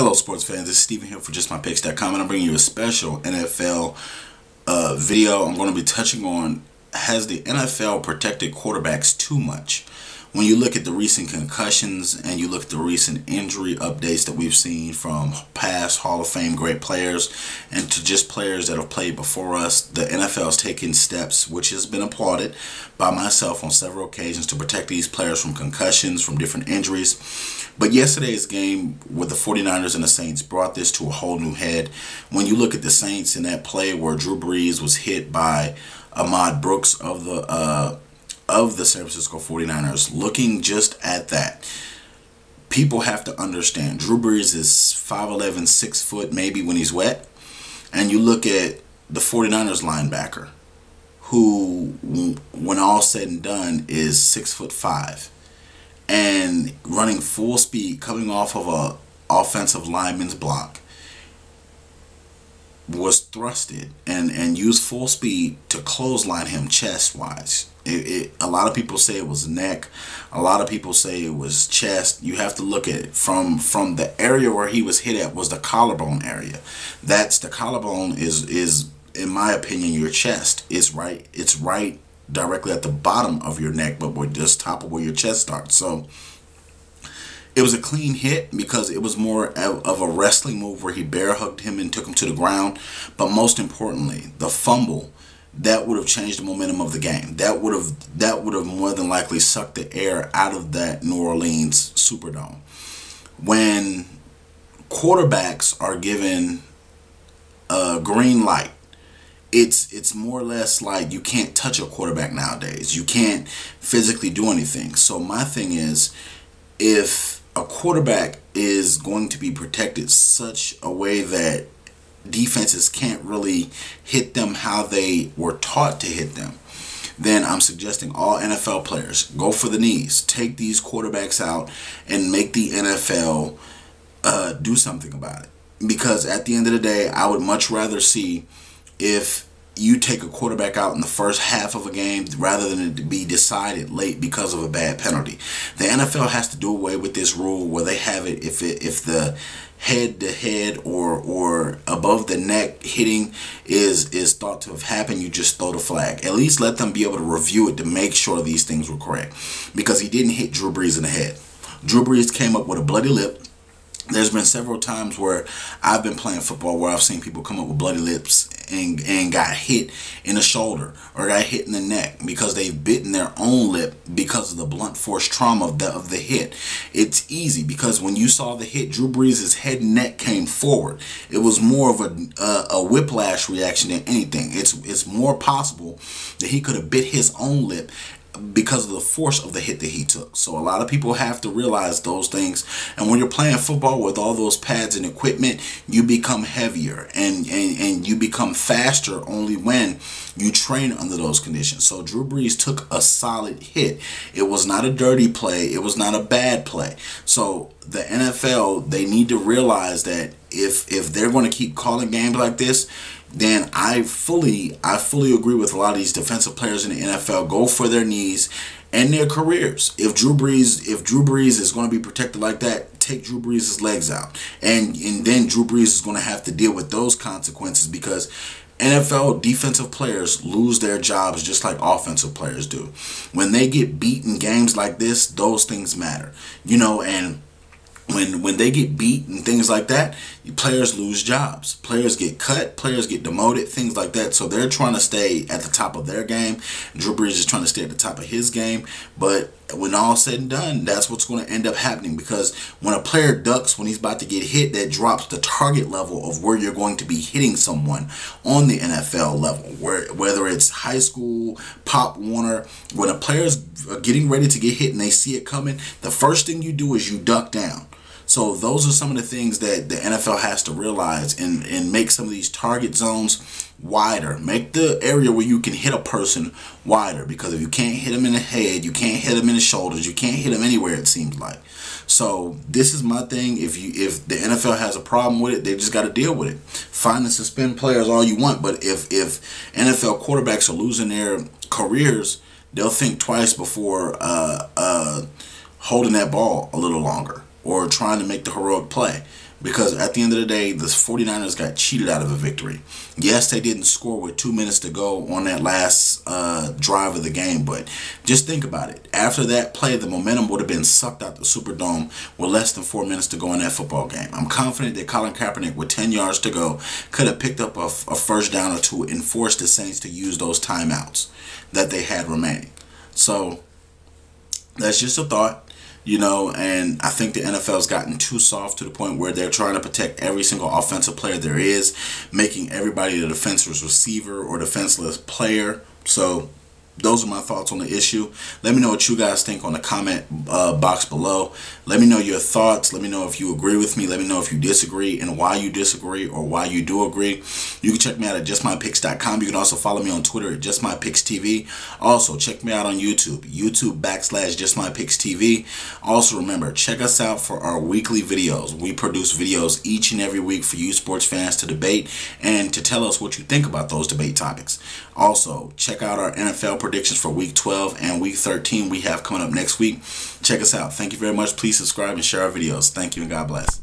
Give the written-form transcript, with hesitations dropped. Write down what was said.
Hello, sports fans. This is Steven here for JustMyPicks.com, and I'm bringing you a special NFL video. I'm going to be touching on, has the NFL protected quarterbacks too much? When you look at the recent concussions and you look at the recent injury updates that we've seen from past Hall of Fame great players and to just players that have played before us, the NFL has taken steps, which has been applauded by myself on several occasions, to protect these players from concussions, from different injuries. But yesterday's game with the 49ers and the Saints brought this to a whole new head. When you look at the Saints in that play where Drew Brees was hit by Ahmad Brooks of the San Francisco 49ers, looking just at that, people have to understand Drew Brees is 5'11", 6 foot maybe when he's wet. And you look at the 49ers linebacker, who, when all said and done, is 6'5", and running full speed, coming off of a offensive lineman's block, was thrusted and used full speed to clothesline him chest wise. A lot of people say it was neck. A lot of people say it was chest. You have to look at it from the area where he was hit at was the collarbone area. That's the collarbone is in my opinion your chest. It's right directly at the bottom of your neck, but we're just top of where your chest starts. So it was a clean hit because it was more of a wrestling move where he bear hugged him and took him to the ground. But most importantly, the fumble, that would have changed the momentum of the game. That would have more than likely sucked the air out of that New Orleans Superdome. When quarterbacks are given a green light, it's more or less like you can't touch a quarterback nowadays. You can't physically do anything. So my thing is, if a quarterback is going to be protected such a way that defenses can't really hit them how they were taught to hit them, then I'm suggesting all NFL players go for the knees. Take these quarterbacks out and make the NFL do something about it. Because at the end of the day, I would much rather see if you take a quarterback out in the first half of a game rather than it be decided late because of a bad penalty. The NFL has to do away with this rule where they have it if the head to head or above the neck hitting is thought to have happened, you just throw the flag. At least let them be able to review it to make sure these things were correct. Because he didn't hit Drew Brees in the head. Drew Brees came up with a bloody lip. There's been several times where I've been playing football where I've seen people come up with bloody lips and got hit in the shoulder or got hit in the neck because they've bitten their own lip because of the blunt force trauma of the hit. It's easy because when you saw the hit, Drew Brees' head and neck came forward. It was more of a whiplash reaction than anything. It's more possible that he could have bit his own lip because of the force of the hit that he took. So a lot of people have to realize those things. And when you're playing football with all those pads and equipment, you become heavier and you become faster only when you train under those conditions. So Drew Brees took a solid hit. It was not a dirty play. It was not a bad play. So the NFL, they need to realize that if they're going to keep calling games like this, then I fully agree with a lot of these defensive players in the NFL. Go for their knees and their careers. If Drew Brees is going to be protected like that, take Drew Brees' legs out, and then Drew Brees is going to have to deal with those consequences because NFL defensive players lose their jobs just like offensive players do. When they get beat in games like this, those things matter, and when they get beat and things like that, players lose jobs. Players get cut. Players get demoted. Things like that. So they're trying to stay at the top of their game. Drew Brees is trying to stay at the top of his game. But when all said and done, that's what's going to end up happening. Because when a player ducks when he's about to get hit, that drops the target level of where you're going to be hitting someone on the NFL level. Whether it's high school, Pop Warner, when a player's getting ready to get hit and they see it coming, the first thing you do is you duck down. So those are some of the things that the NFL has to realize and make some of these target zones wider. Make the area where you can hit a person wider, because if you can't hit them in the head, you can't hit them in the shoulders, you can't hit them anywhere, it seems like. So this is my thing. If the NFL has a problem with it, they just got to deal with it. Fine and suspend players all you want, but if NFL quarterbacks are losing their careers, they'll think twice before holding that ball a little longer or trying to make the heroic play. Because at the end of the day, the 49ers got cheated out of a victory. Yes, they didn't score with 2 minutes to go on that last drive of the game, but just think about it. After that play, the momentum would have been sucked out the Superdome with less than 4 minutes to go in that football game. I'm confident that Colin Kaepernick, with 10 yards to go, could have picked up a first down or two and forced the Saints to use those timeouts that they had remaining. So that's just a thought. You know, and I think the NFL's gotten too soft to the point where they're trying to protect every single offensive player there is, making everybody the defenseless receiver or defenseless player. So those are my thoughts on the issue. Let me know what you guys think on the comment box below. Let me know your thoughts. Let me know if you agree with me. Let me know if you disagree and why you disagree or why you do agree. You can check me out at justmypicks.com. You can also follow me on Twitter at justmypicks.tv. Also, check me out on YouTube, YouTube.com/justmypicks.tv. Also, remember, check us out for our weekly videos. We produce videos each and every week for you sports fans to debate and to tell us what you think about those debate topics. Also, check out our NFL predictions for Week 12 and Week 13 we have coming up next week. Check us out. Thank you very much. Please subscribe and share our videos. Thank you and God bless.